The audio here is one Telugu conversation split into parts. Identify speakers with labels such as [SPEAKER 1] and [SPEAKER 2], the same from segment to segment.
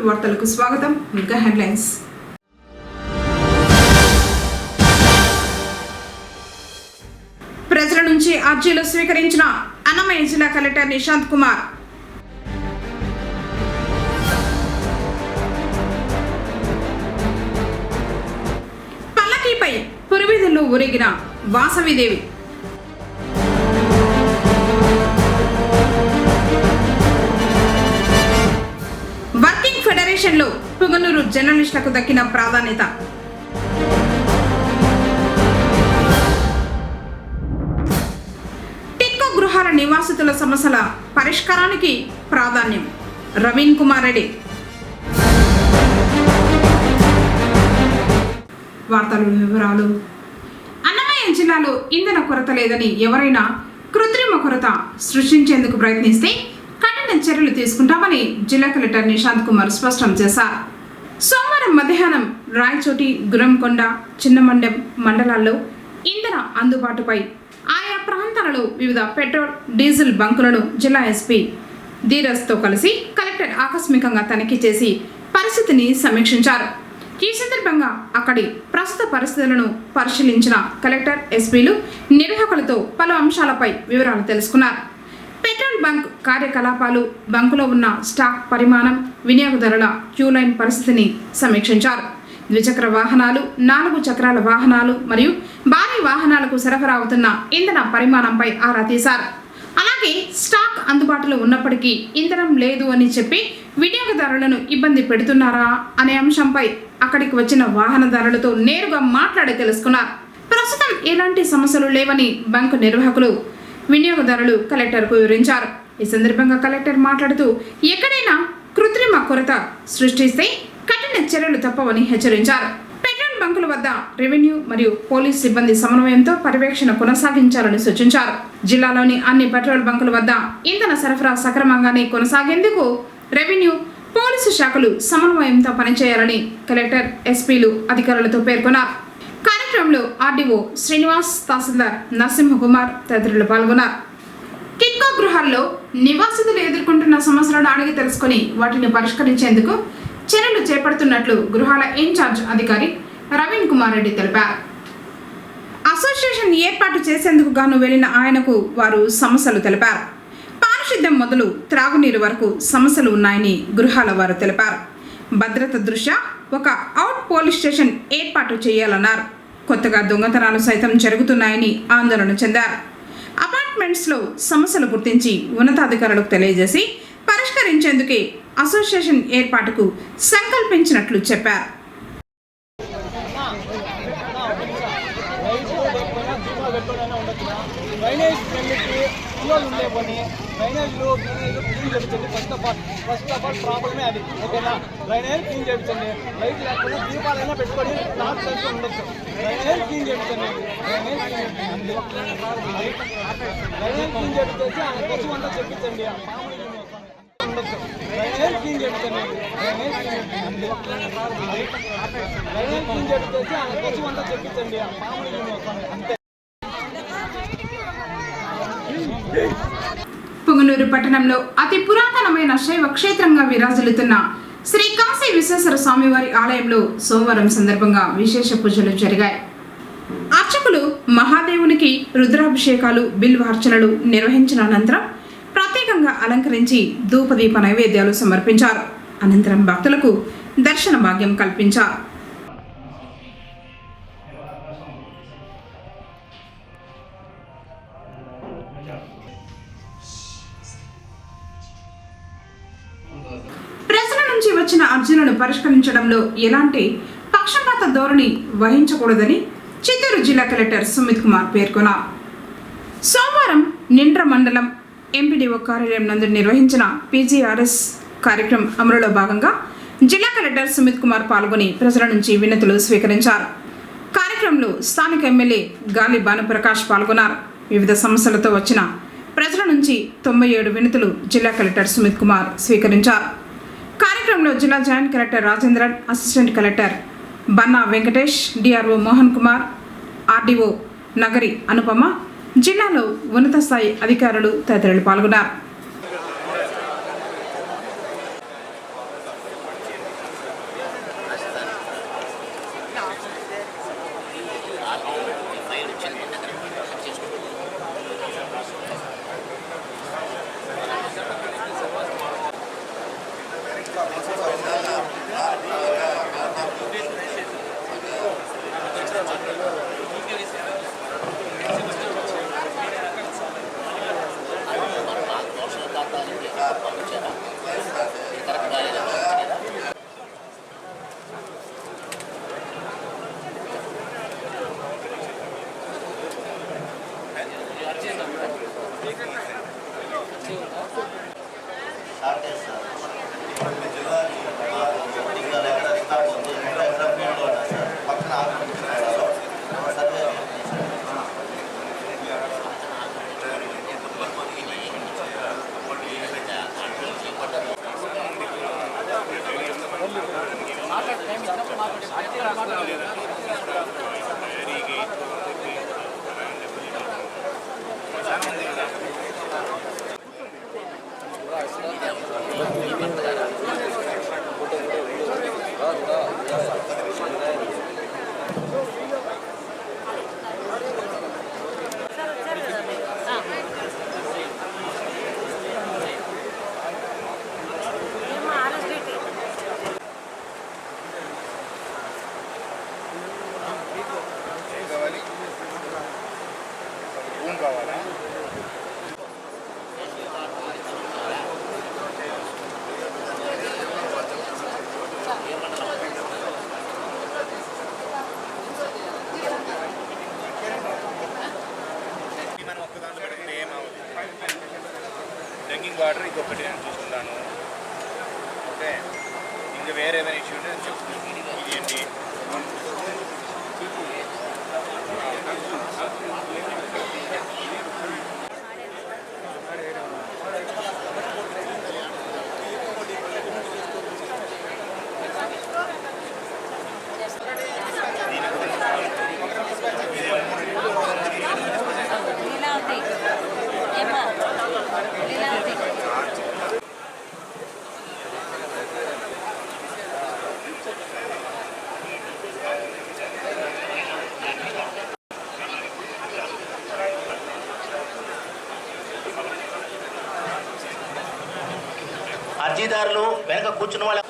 [SPEAKER 1] వార్తలకు స్వాగతం. ముందుగా హెడ్లైన్స్. ప్రజల నుంచి అర్జీలు స్వీకరించిన అన్నమయ్య జిల్లా కలెక్టర్ నిశాంత్ కుమార్. పల్లకీపై పురివీధుల్లో ఊరేగిన వాసవిదేవి. వర్కింగ్ ఫెడరేషన్లో పుంగనూరు జర్నలిస్టులకు దక్కిన ప్రాధాన్యత. టిట్కో గృహాల నివాసితుల సమస్యల పరిష్కారానికి ప్రాధాన్యం. రవీన్ కుమార్ రెడ్డి. వార్తల వివరాలు. అన్నమయ్య జిల్లాలో ఇంధన కొరత లేదని ఎవరైనా కృత్రిమ కొరత సృష్టించేందుకు ప్రయత్నిస్తే కఠిన చర్యలు తీసుకుంటామని జిల్లా కలెక్టర్ నిశాంత్ కుమార్ స్పష్టం చేశారు. సోమవారం మధ్యాహ్నం రాయచోటి, గురంకొండ, చిన్నమండెం మండలాల్లో ఇంధన అందుబాటుపై ఆయా ప్రాంతాలలో వివిధ పెట్రోల్, డీజిల్ బంకులను జిల్లా ఎస్పీ ధీరజ్తో కలిసి కలెక్టర్ ఆకస్మికంగా తనిఖీ చేసి పరిస్థితిని సమీక్షించారు. ఈ సందర్భంగా అక్కడి ప్రస్తుత పరిస్థితులను పరిశీలించిన కలెక్టర్, ఎస్పీలు నిర్వాహకులతో పలు అంశాలపై వివరాలు తెలుసుకున్నారు. పెట్రోల్ బంక్ కార్యకలాపాలు, బంకులో ఉన్న స్టాక్ పరిమాణం, వినియోగదారుల క్యూ లైన్ పరిస్థితిని సమీక్షించారు. ద్విచక్ర వాహనాలు, 4 చక్రాల వాహనాలు మరియు భారీ వాహనాలకు సరఫరా అవుతున్న ఇంధన పరిమాణంపై ఆరా తీశారు. అలాగే స్టాక్ అందుబాటులో ఉన్నప్పటికీ ఇంధనం లేదు అని చెప్పి వినియోగదారులను ఇబ్బంది పెడుతున్నారా అనే అంశంపై అక్కడికి వచ్చిన వాహనదారులతో నేరుగా మాట్లాడి తెలుసుకున్నారు. ప్రస్తుతం ఎలాంటి సమస్యలు లేవని బంక్ నిర్వాహకులు, వినియోగదారులు కలెక్టర్కు వివరించారు. ఈ సందర్భంగా కలెక్టర్ మాట్లాడుతూ ఎక్కడైనా కృత్రిమ కొరత సృష్టిస్తే కఠిన చర్యలు తప్పవని హెచ్చరించారు. పెట్రోల్ బంకుల వద్ద రెవెన్యూ మరియు పోలీస్ సిబ్బంది సమన్వయంతో పర్యవేక్షణ కొనసాగించాలని సూచించారు. జిల్లాలోని అన్ని పెట్రోల్ బంకుల వద్ద ఇంధన సరఫరా సక్రమంగానే కొనసాగేందుకు రెవెన్యూ, పోలీసు శాఖలు సమన్వయంతో పనిచేయాలని కలెక్టర్, ఎస్పీలు అధికారులతో పేర్కొన్నారు. కార్యక్రమంలో ఆర్డీఓ శ్రీనివాస్, తహసీల్దార్ నరసింహకుమార్ తదితరులు పాల్గొన్నారు. టిట్కో గృహాల్లో నివాసితులు ఎదుర్కొంటున్న సమస్యలను అడిగి తెలుసుకుని వాటిని పరిష్కరించేందుకు చర్యలు చేపడుతున్నట్లు గృహాల ఇన్ఛార్జ్ అధికారి రవీన్ కుమార్ రెడ్డి తెలిపారు. అసోసియేషన్ ఏర్పాటు చేసేందుకు గాను వెళ్లిన ఆయనకు వారు సమస్యలు తెలిపారు. పారిశుద్ధ్యం మొదలు త్రాగునీరు వరకు సమస్యలు ఉన్నాయని గృహాల వారు తెలిపారు. భద్రత దృష్ట్యా ఒక అవుట్ పోలీస్ స్టేషన్ ఏర్పాటు చేయాలన్నారు. కొత్తగా దొంగతనాలు సైతం జరుగుతున్నాయని ఆందోళన చెందారు. అపార్ట్మెంట్స్లో సమస్యలు గుర్తించి ఉన్నతాధికారులకు తెలియజేసి పరిష్కరించేందుకే అసోసియేషన్ ఏర్పాటుకు సంకల్పించినట్లు చెప్పారు.
[SPEAKER 2] ఉండే పని డ్రైనేజ్లు క్లీన్ చేయించండి. ఫస్ట్ ఆఫ్ ఆల్ ప్రాబ్లమే అది. ఓకేనా, డ్రైనేజ్ క్లీన్ చేయించండి. లైట్ లేకపోతే దీపాలైనా పెట్టుకొని లాక్ చేసుకొని ఉండొచ్చు. డ్రైనేజ్ క్లీన్ చేయించండి. డ్రైనేజ్ క్లీన్ చేయించేసి ఆయన పశువు అంతా చెప్పించండి. ఉండొచ్చు. డ్రైనేజ్ క్లీన్ చేయించండి. డ్రైనేజ్ క్లీన్ చేయించేసి ఆయన పశువు అంతా చెప్పించండి. అంతే.
[SPEAKER 1] పుంగనూరు పట్టణంలో అతి పురాతనమైన శైవ క్షేత్రంగా విరాజిల్లుతున్న శ్రీ కాశీ విశ్వేశ్వర స్వామివారి ఆలయంలో సోమవారం సందర్భంగా విశేష పూజలు జరిగాయి. అర్చకులు మహాదేవునికి రుద్రాభిషేకాలు, బిల్వార్చనలు నిర్వహించిన అనంతరం ప్రత్యేకంగా అలంకరించి ధూపదీప నైవేద్యాలు సమర్పించారు. అనంతరం భక్తులకు దర్శన భాగ్యం కల్పించారు. ప్రజల నుంచి వచ్చిన అర్జీలను పరిష్కరించడంలో ఎలాంటి పక్షపాత ధోరణి వహించకూడదని చిత్తూరు జిల్లా కలెక్టర్ సుమిత్ కుమార్ పేర్కొన్నారు. సోమవారం నిండ్ర మండలం ఎంపీడీఓ కార్యాలయం నందు నిర్వహించిన పీజీఆర్ఎస్ కార్యక్రమం అమలులో భాగంగా జిల్లా కలెక్టర్ సుమిత్ కుమార్ పాల్గొని ప్రజల నుంచి వినతులు స్వీకరించారు. కార్యక్రమంలో స్థానిక ఎమ్మెల్యే గాలి భానుప్రకాష్ పాల్గొన్నారు. వివిధ సమస్యలతో వచ్చిన ప్రజల నుంచి 97 వినతులు జిల్లా కలెక్టర్ సుమిత్ కుమార్ స్వీకరించారు. కార్యక్రమంలో జిల్లా joint collector Rajendran, assistant collector Banna Venkatesh, DRO Mohan Kumar, RDO Nagari Anupama, జిల్లాలో ఉన్నత స్థాయి అధికారులు తదితరులు పాల్గొన్నారు.
[SPEAKER 3] డ్రింకింగ్ వాటర్ ఇంకొకటి నేను చూసుకున్నాను. ఓకే, ఇంకా వేరే ఏమైనా ఇష్యూ ఉంటే నేను చెప్తున్నాను. ఇదేంటి
[SPEAKER 4] అర్జీదారులు వెనక కూర్చున్న వాళ్ళ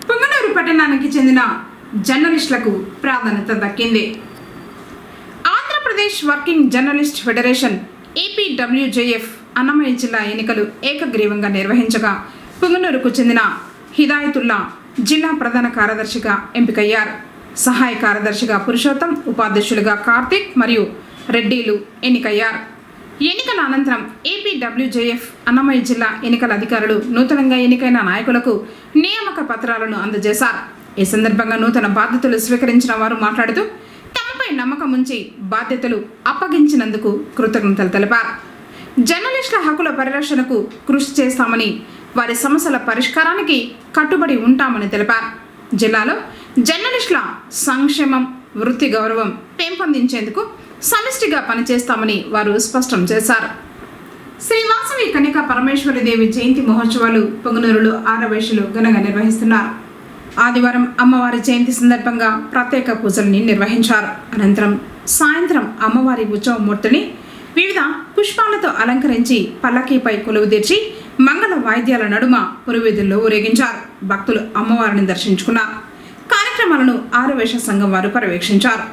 [SPEAKER 1] పుంగనూరు పట్టణానికి చెందిన జర్నలిస్టులకు ప్రాధాన్యత దక్కింది. Andhra Pradesh working journalist federation APWJF Annamayya జిల్లా ఎన్నికలు ఏకగ్రీవంగా నిర్వహించగా పుంగనూరుకు చెందిన హిదాయతుల్లా జిల్లా ప్రధాన కార్యదర్శిగా ఎంపికయ్యారు. సహాయ కార్యదర్శిగా పురుషోత్తం, ఉపాధ్యక్షులుగా కార్తిక్ మరియు రెడ్డిలు ఎన్నికయ్యారు. ఎన్నికల అనంతరం ఏపీడబ్ల్యూజేఎఫ్ అన్నమయ్య జిల్లా ఎన్నికల అధికారులు నూతనంగా ఎన్నికైన నాయకులకు నియామక పత్రాలను అందజేశారు. ఈ సందర్భంగా నూతన బాధ్యతలు స్వీకరించిన వారు మాట్లాడుతూ తమపై నమ్మకం ఉంచి బాధ్యతలు అప్పగించినందుకు కృతజ్ఞతలు తెలిపారు. జర్నలిస్టుల హక్కుల పరిరక్షణకు కృషి చేస్తామని, వారి సమస్యల పరిష్కారానికి కట్టుబడి ఉంటామని తెలిపారు. జిల్లాలో జర్నలిస్టుల సంక్షేమం, వృత్తి గౌరవం పెంపొందించేందుకు సమిష్టిగా పనిచేస్తామని వారు స్పష్టం చేశారు. శ్రీ వాసవి కన్యకా పరమేశ్వరీదేవి జయంతి మహోత్సవాలు పొంగనూరులో ఆరవేశలు ఘనంగా నిర్వహిస్తున్నారు. ఆదివారం అమ్మవారి జయంతి సందర్భంగా ప్రత్యేక పూజల్ని నిర్వహించారు. అనంతరం సాయంత్రం అమ్మవారి ఉత్సవమూర్తిని వివిధ పుష్పాలతో అలంకరించి పల్లకీపై కొలువుదీర్చి మంగళ వాయిద్యాల నడుమ పురవీధుల్లో ఊరేగించారు. భక్తులు అమ్మవారిని దర్శించుకున్నారు. కార్యక్రమాలను ఆరవేశ సంఘం వారు పర్యవేక్షించారు.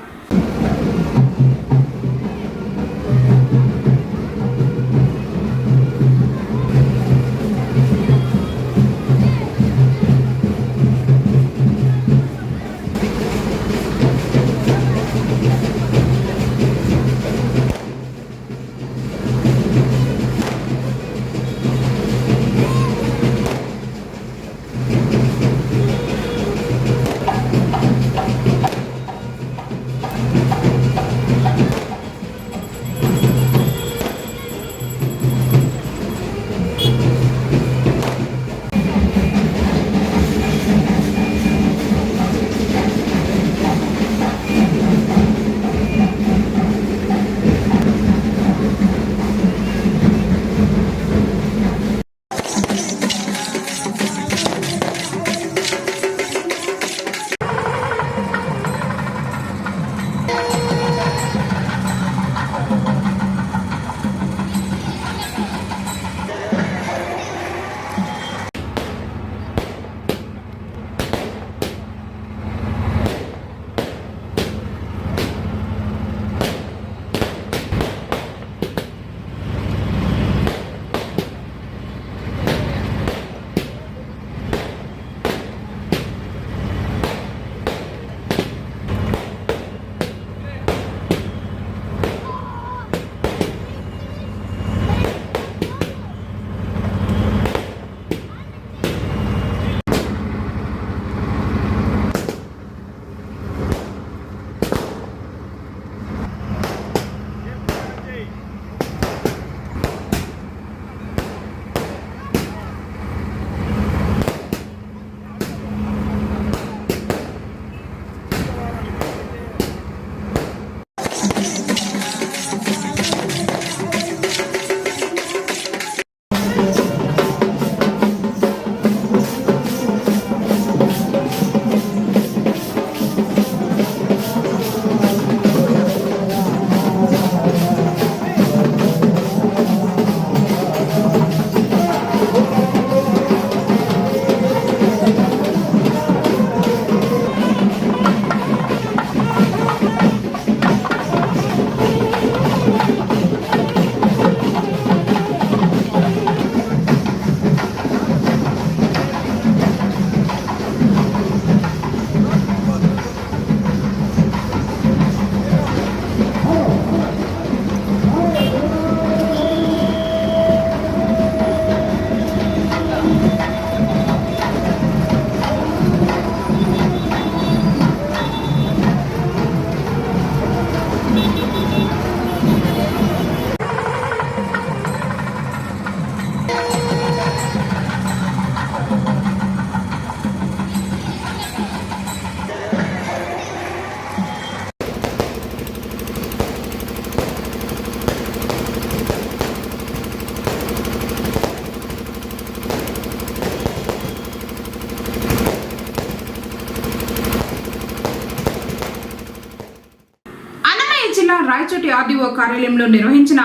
[SPEAKER 1] పరచటి ఆర్డీఓ కార్యాలయంలో నిర్వహించిన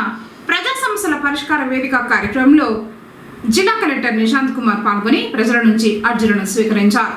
[SPEAKER 1] ప్రజా సమస్యల పరిష్కార వేదిక కార్యక్రమంలో జిల్లా కలెక్టర్ నిశాంత్ కుమార్ పాల్గొని ప్రజల నుంచి అర్జీలను స్వీకరించారు.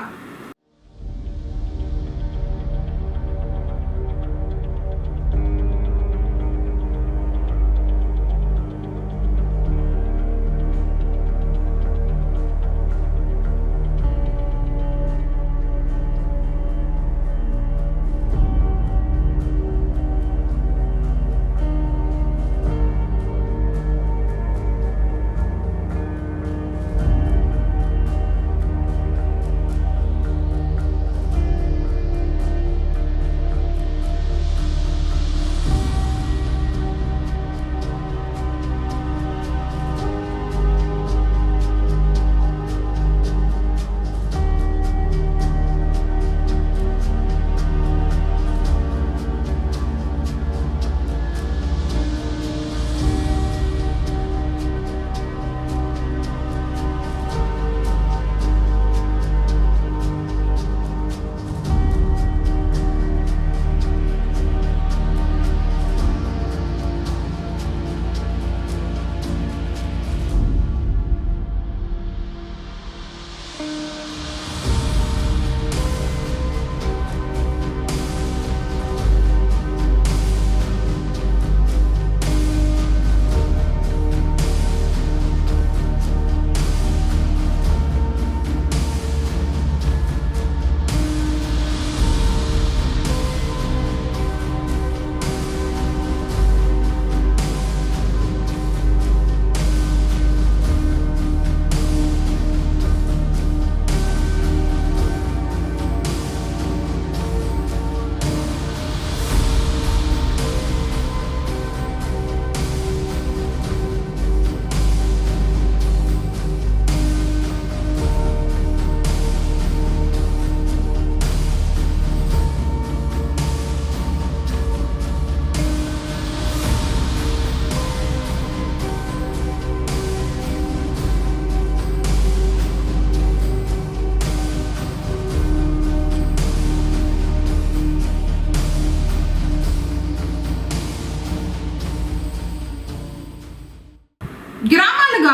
[SPEAKER 1] గ్రామాలుగా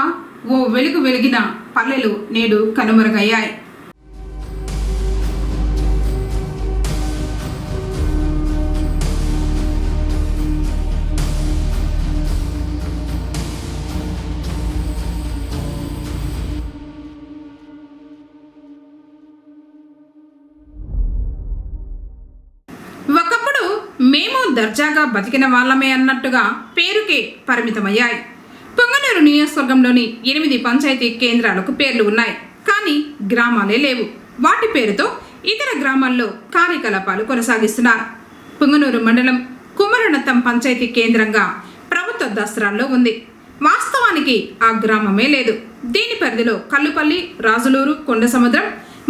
[SPEAKER 1] ఓ వెలుగు వెలిగిన పల్లెలు నేడు కనుమరుగయ్యాయి. ఒకప్పుడు మేము దర్జాగా బతికిన వాళ్ళమే అన్నట్టుగా పేరుకే పరిమితమయ్యాయి. పొంగనూరు నియోజకవర్గంలోని 8 పంచాయతీ కేంద్రాలకు పేర్లు ఉన్నాయి, కానీ గ్రామాలే లేవు. వాటి పేరుతో ఇతర గ్రామాల్లో కార్యకలాపాలు కొనసాగిస్తున్నారు. పొంగనూరు మండలం కుమరనత్తం పంచాయతీ కేంద్రంగా ప్రభుత్వ దస్త్రాల్లో ఉంది. వాస్తవానికి ఆ గ్రామమే లేదు. దీని పరిధిలో కల్లుపల్లి, రాజులూరు, కొండసముద్రం,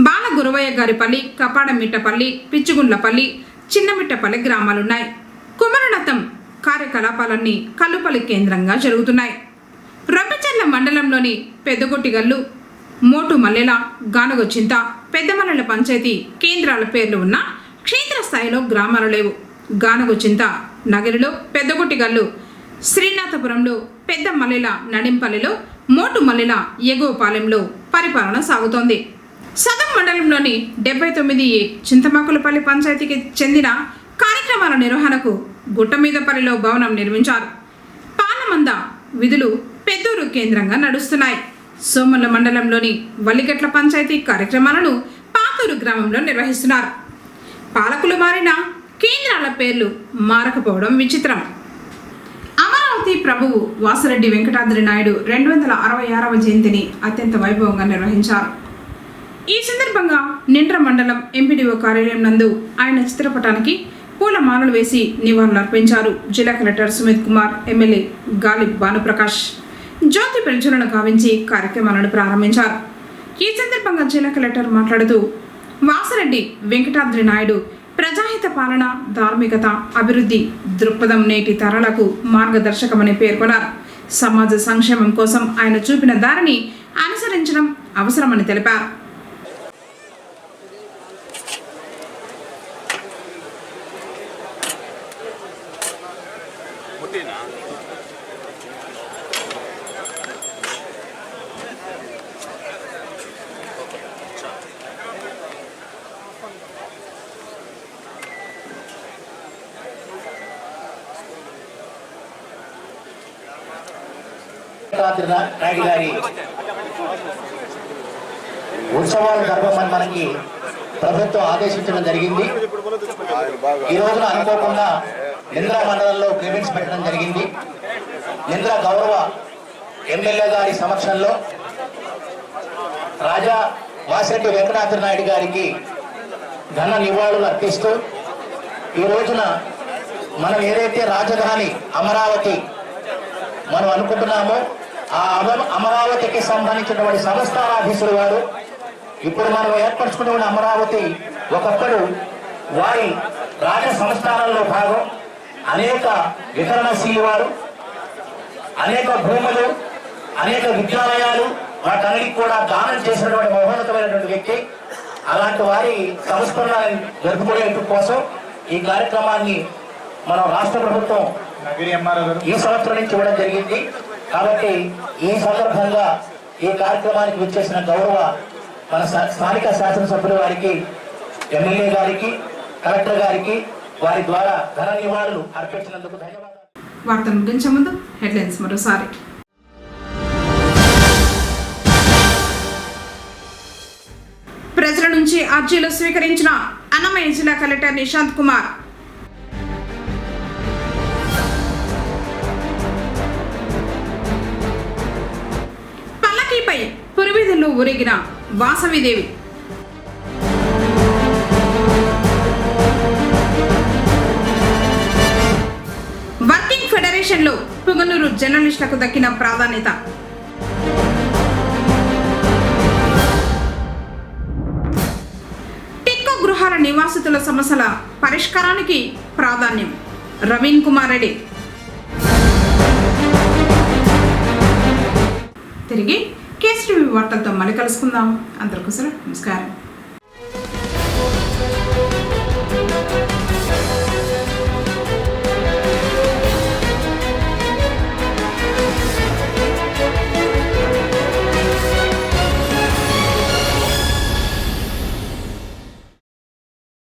[SPEAKER 1] బాలగురవయ్య గారిపల్లి, కపాడమిట్టపల్లి, పిచ్చుగుండ్లపల్లి, చిన్నమిట్టపల్లి గ్రామాలున్నాయి. కుమరనత్తం కార్యకలాపాలన్నీ కల్లుపల్లి కేంద్రంగా జరుగుతున్నాయి. రొంపిచెర్ల మండలంలోని పెద్దగొట్టిగల్లు, మోటు మల్లెల, గానుగొచ్చింత, పెద్దమల్లెల పంచాయతీ కేంద్రాల పేర్లు ఉన్న క్షేత్రస్థాయిలో గ్రామాలు లేవు. గానుగొచ్చింత నగరిలో, పెద్దగొట్టిగల్లు శ్రీనాథపురంలో, పెద్ద మల్లెల నడింపల్లిలో, మోటు మల్లెల ఎగువపాలెంలో పరిపాలన సాగుతోంది. సదం మండలంలోని 79A చింతమాకులపల్లి పంచాయతీకి చెందిన కార్యక్రమాల నిర్వహణకు గుట్టమీదపల్లిలో భవనం నిర్మించారు. పాలమంద విధులు పెద్దూరు కేంద్రంగా నడుస్తున్నాయి. సోమల మండలంలోని వల్లిగట్ల పంచాయతీ కార్యక్రమాలను పాతూరు గ్రామంలో నిర్వహిస్తున్నారు. పాలకులు మారిన కేంద్రాల పేర్లు మారకపోవడం విచిత్రం. అమరావతి ప్రభువు వాసిరెడ్డి వెంకటాద్రి నాయుడు 266వ జయంతిని అత్యంత వైభవంగా నిర్వహించారు. ఈ సందర్భంగా నిండ్ర మండలం ఎంపీడీఓ కార్యాలయం నందు ఆయన చిత్రపటానికి పూలమాలలు వేసి నివాళులర్పించారు. జిల్లా కలెక్టర్ సుమిత్ కుమార్, ఎమ్మెల్యే గాలిబ్ భానుప్రకాష్ జ్యోతి పెంచులను గావించి కార్యక్రమాలను ప్రారంభించారు. ఈ సందర్భంగా జిల్లా కలెక్టర్ మాట్లాడుతూ వాసిరెడ్డి వెంకటాద్రి నాయుడు ప్రజాహిత పాలన, ధార్మికత, అభివృద్ధి దృక్పథం నేటి తరాలకు మార్గదర్శకమని పేర్కొన్నారు. సమాజ సంక్షేమం కోసం ఆయన చూపిన దారిని అనుసరించడం అవసరమని తెలిపారు.
[SPEAKER 4] నాయుడు గారి ఉత్సవాలు జరపమని మనకి ప్రభుత్వం ఆదేశించడం జరిగింది. ఈ రోజున అనుకోకుండా నింద్రా మండలంలో గ్రీవెన్స్ పెట్టడం జరిగింది. నింద్రా గౌరవ ఎమ్మెల్యే గారి సమక్షంలో రాజా వాసిరెడ్డి వెంకటాద్రి నాయుడు గారికి ఘన నివాళులు అర్పిస్తూ ఈ రోజున మనం ఏదైతే రాజధాని అమరావతి మనం అనుకుంటున్నామో ఆ అమరావతికి సంబంధించినటువంటి సంస్థానాధీశులు వారు ఇప్పుడు మనం ఏర్పరచుకున్న అమరావతి ఒకప్పుడు వారి రాజ సంస్థానంలో భాగం. అనేక వితరణశీలి వారు, అనేక భూములు, అనేక విద్యాలయాలు వాటన్నిటికి కూడా దానం చేసినటువంటి మహోన్నతమైనటువంటి వ్యక్తి. అలాంటి వారి సంస్కరణలను జరుపుకునే కోసం ఈ కార్యక్రమాన్ని మనం రాష్ట్ర ప్రభుత్వం ఈ సంవత్సరం నుంచి ఇవ్వడం జరిగింది. కాబట్టి ఈ సందర్భంగా ఈ కార్యక్రమానికి విచ్చేసిన గౌరవ మన స్థానిక శాసనసభ్యుల వారికి, ఎమ్మెల్యే గారికి, కలెక్టర్ గారికి వారి ద్వారా ఘన నివాళులు అర్పించినందుకు ధన్యవాదాలు.
[SPEAKER 1] వార్తలు ముగించే ముందు హెడ్లైన్స్ మరోసారి. ప్రజల నుంచి అర్జీలు స్వీకరించిన అన్నమయ్య జిల్లా కలెక్టర్ నిశాంత్ కుమార్. పల్లకీపై పురివీధుల్లో ఊరేగిన వాసవిదేవి. వర్కింగ్ ఫెడరేషన్లో పుంగనూరు జర్నలిస్టులకు దక్కిన ప్రాధాన్యత. టిక్కో గృహాల నివాసితుల సమస్యల పరిష్కారానికి ప్రాధాన్యం. రవీన్ కుమార్ రెడ్డి. తిరిగి కేసీటీవీ వార్తలతో మళ్ళీ కలుసుకుందాం. అందరికీ నమస్కారం.